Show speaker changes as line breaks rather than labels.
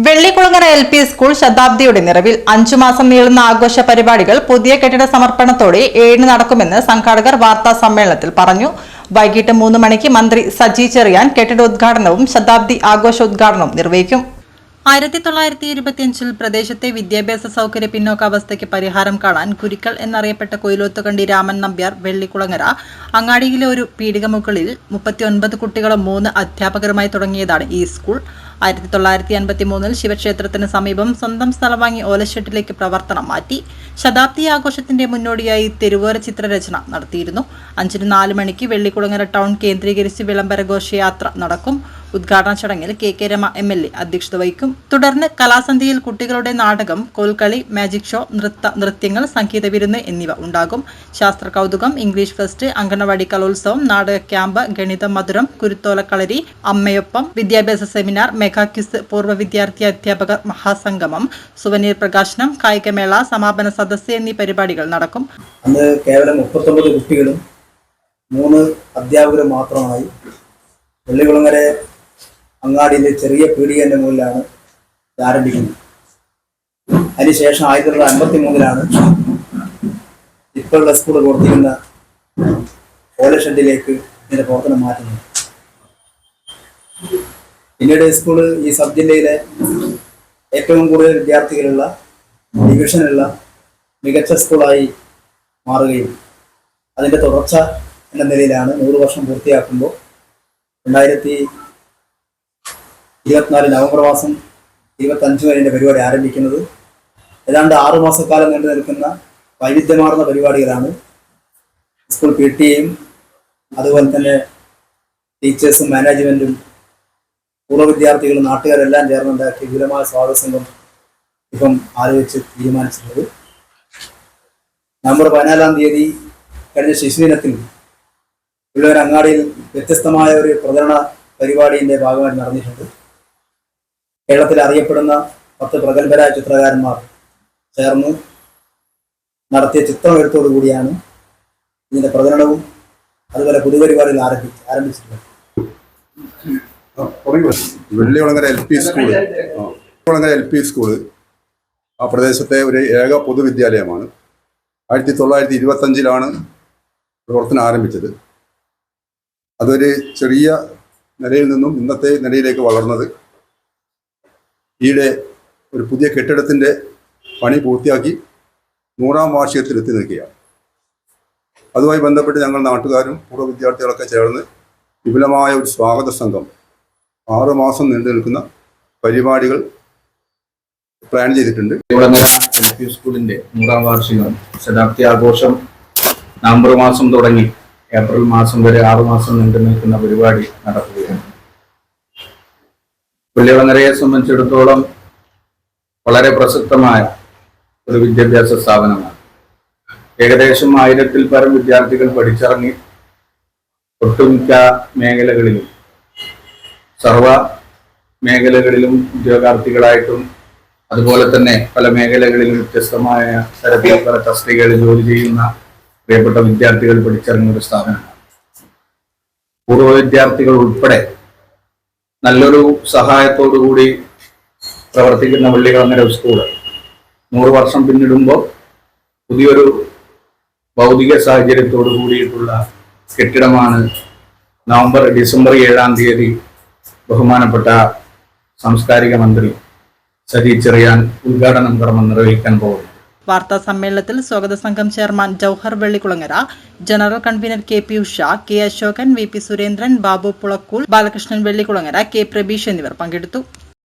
Vellikulangara LP school ശതാബ്ദിയുടെ നിറവിൽ 5 മാസം നീളുന്ന ആഘോഷ പരിപാടികൾ പുതിയ കെട്ടിട സമർപ്പണത്തോടെ 7 നടക്കുമെന്ന് സംഘാടകർ വാർത്താ സമ്മേളനത്തിൽ പറഞ്ഞു. വൈകിട്ട് 3 മണിക്ക് മന്ത്രി സജി ചെറിയാൻ കെട്ടിടോദ്ഘാടനവും ശതാബ്ദി ആഘോഷോദ്ഘാടനവും നിർവഹിക്കും. 1925 പ്രദേശത്തെ വിദ്യാഭ്യാസ സൗകര്യ പിന്നോക്കാവസ്ഥയ്ക്ക് പരിഹാരം കാണാൻ കുരിക്കൽ എന്നറിയപ്പെട്ട കൊയിലോത്തുകണ്ടി രാമൻ നമ്പ്യാർ വെള്ളിക്കുളങ്ങര അങ്ങാടിയിലെ ഒരു പീടികമുകളിൽ 39 കുട്ടികളും 3 അധ്യാപകരുമായി തുടങ്ങിയതാണ് ഈ സ്കൂൾ. 1953 ശിവക്ഷേത്രത്തിന് സമീപം സ്വന്തം സ്ഥലം വാങ്ങി ഓലഷെഡിലേക്ക് പ്രവർത്തനം മാറ്റി. ശതാബ്ദി ആഘോഷത്തിന്റെ മുന്നോടിയായി തെരുവോര ചിത്രരചന നടത്തിയിരുന്നു. 5-4 മണിക്ക് വെള്ളിക്കുളങ്ങര ടൗൺ കേന്ദ്രീകരിച്ച് വിളംബര ഘോഷയാത്ര നടക്കും. ഉദ്ഘാടന ചടങ്ങിൽ KK രമ MLA അധ്യക്ഷത വഹിക്കും. തുടർന്ന് കലാസന്ധ്യയിൽ കുട്ടികളുടെ നാടകം, കോൽക്കളി, മാജിക് ഷോ, നൃത്യങ്ങൾ, സംഗീത വിരുന്ന് എന്നിവ ഉണ്ടാകും. ശാസ്ത്ര കൗതുകം, ഇംഗ്ലീഷ് ഫെസ്റ്റ്, അംഗനവാടി കലോത്സവം, നാടക ക്യാമ്പ്, ഗണിതം മധുരം, കുരുത്തോലക്കളരി, അമ്മയൊപ്പം, വിദ്യാഭ്യാസ സെമിനാർ, മെഗാ ക്വിസ്, പൂർവ്വ വിദ്യാർത്ഥി അധ്യാപകർ മഹാസംഗമം, സുവനീർ പ്രകാശനം, കായികമേള, സമാപന സദസ്സ് എന്നീ പരിപാടികൾ നടക്കും.
അന്ന് കേവലം 39 കുട്ടികളും 3 അധ്യാപകരും മാത്രമായി വെള്ളിക്കുളങ്ങര അങ്ങാടിയിലെ ചെറിയ പീടികന്റെ മുകളിലാണ് ആരംഭിക്കുന്നത്. അതിനുശേഷം 1953 ഇപ്പോഴുള്ള സ്കൂൾ പ്രവർത്തിക്കുന്ന ഓലഷെഡിലേക്ക് ഇതിന്റെ പ്രവർത്തനം മാറ്റുന്നത്. പിന്നീട് സ്കൂൾ ഈ സബ് ജില്ലയിലെ ഏറ്റവും കൂടുതൽ വിദ്യാർത്ഥികളുള്ള ഡിവിഷനുള്ള മികച്ച സ്കൂളായി മാറുകയും അതിൻ്റെ തുടർച്ച എന്ന നിലയിലാണ് 100 വർഷം പൂർത്തിയാക്കുമ്പോൾ 2024 നവംബർ മാസം 25 വരെ പരിപാടി ആരംഭിക്കുന്നത്. ഏതാണ്ട് 6 മാസക്കാലം നീണ്ടു നിൽക്കുന്ന വൈവിധ്യമാർന്ന പരിപാടികളാണ് സ്കൂൾ PTA-യും അതുപോലെ തന്നെ ടീച്ചേഴ്സും മാനേജ്മെൻറ്റും പൂർവ്വ വിദ്യാർത്ഥികളും നാട്ടുകാരെല്ലാം ചേർന്നുണ്ടാക്കിയ വിപുലമായ സ്വാഗത സംഘം ഇപ്പം ആലോചിച്ച് തീരുമാനിച്ചിട്ടുള്ളത്. നവംബർ 14-ാം തീയതി കഴിഞ്ഞ ശിശുദിനത്തിൽ ഉള്ളവർ അങ്ങാടിയിൽ വ്യത്യസ്തമായ ഒരു പ്രചരണ പരിപാടിയുടെ ഭാഗമായി നടന്നിട്ടുണ്ട്. കേരളത്തിൽ അറിയപ്പെടുന്ന 10 പ്രഗത്ഭരായ ചിത്രകാരന്മാർ ചേർന്ന് നടത്തിയ ചിത്രമെഴുത്തോടു കൂടിയാണ് ഇതിന്റെ പ്രചരണവും അതുപോലെ പുതുപരിപാടികൾ ആരംഭിച്ചിട്ടുള്ളത്.
വെള്ളിക്കുളങ്ങര LP സ്കൂള് ആ പ്രദേശത്തെ ഒരു ഏക പൊതുവിദ്യാലയമാണ്. 1925 പ്രവർത്തനം ആരംഭിച്ചത്. അതൊരു ചെറിയ നിലയിൽ നിന്നും ഇന്നത്തെ നിലയിലേക്ക് വളർന്നത് ഈയിടെ ഒരു പുതിയ കെട്ടിടത്തിൻ്റെ പണി പൂർത്തിയാക്കി 100ാം വാർഷികത്തിൽ എത്തി നിൽക്കുകയാണ്. അതുമായി ബന്ധപ്പെട്ട് ഞങ്ങൾ നാട്ടുകാരും പൂർവ്വ വിദ്യാർത്ഥികളൊക്കെ ചേർന്ന് വിപുലമായ ഒരു സ്വാഗത സംഘം 6 മാസം നീണ്ടു നിൽക്കുന്ന പരിപാടികൾ പ്ലാൻ ചെയ്തിട്ടുണ്ട്.
LP സ്കൂളിന്റെ 100ാം വാർഷികം ശതാബ്ദി ആഘോഷം നവംബർ മാസം തുടങ്ങി ഏപ്രിൽ മാസം വരെ 6 മാസം നീണ്ടു നിൽക്കുന്ന പരിപാടി നടക്കുകയാണ്. വെള്ളിക്കുളങ്ങരയെ സംബന്ധിച്ചിടത്തോളം വളരെ പ്രസക്തമായ ഒരു വിദ്യാഭ്യാസ സ്ഥാപനമാണ്. ഏകദേശം 1000-ൽ പരം വിദ്യാർത്ഥികൾ പഠിച്ചിറങ്ങി ഒട്ടുമിക്ക മേഖലകളിലും സർവ മേഖലകളിലും ഉദ്യോഗാർത്ഥികളായിട്ടും അതുപോലെ തന്നെ പല മേഖലകളിലും വ്യത്യസ്തമായ തരത്തിൽ പല തസ്തികകളിൽ ജോലി ചെയ്യുന്ന പ്രിയപ്പെട്ട വിദ്യാർത്ഥികൾ പഠിച്ചിറങ്ങിയ ഒരു സ്ഥാപനമാണ്. പൂർവ്വ വിദ്യാർത്ഥികൾ ഉൾപ്പെടെ നല്ലൊരു സഹായത്തോടുകൂടി പ്രവർത്തിക്കുന്ന വെള്ളിക്കുളങ്ങര സ്കൂൾ 100 വർഷം പിന്നിടുമ്പോൾ പുതിയൊരു ഭൗതിക സാഹചര്യത്തോടു കൂടിയിട്ടുള്ള കെട്ടിടമാണ് ഡിസംബർ 7-ാം തീയതി ബഹുമാനപ്പെട്ട സാംസ്കാരിക മന്ത്രി സജി ചെറിയാൻ ഉദ്ഘാടനം കർമ്മം നിർവഹിക്കാൻ പോകുന്നു.
വാർത്താ സമ്മേളനത്തിൽ സ്വാഗത സംഘം chairman Jouhar Vellikulangara, general convener KP Usha, K Ashokan, VP Surendran, Babu Pulakkool, Balakrishnan Vellikulangara, K Prabeesh എന്നിവർ പങ്കെടുത്തു.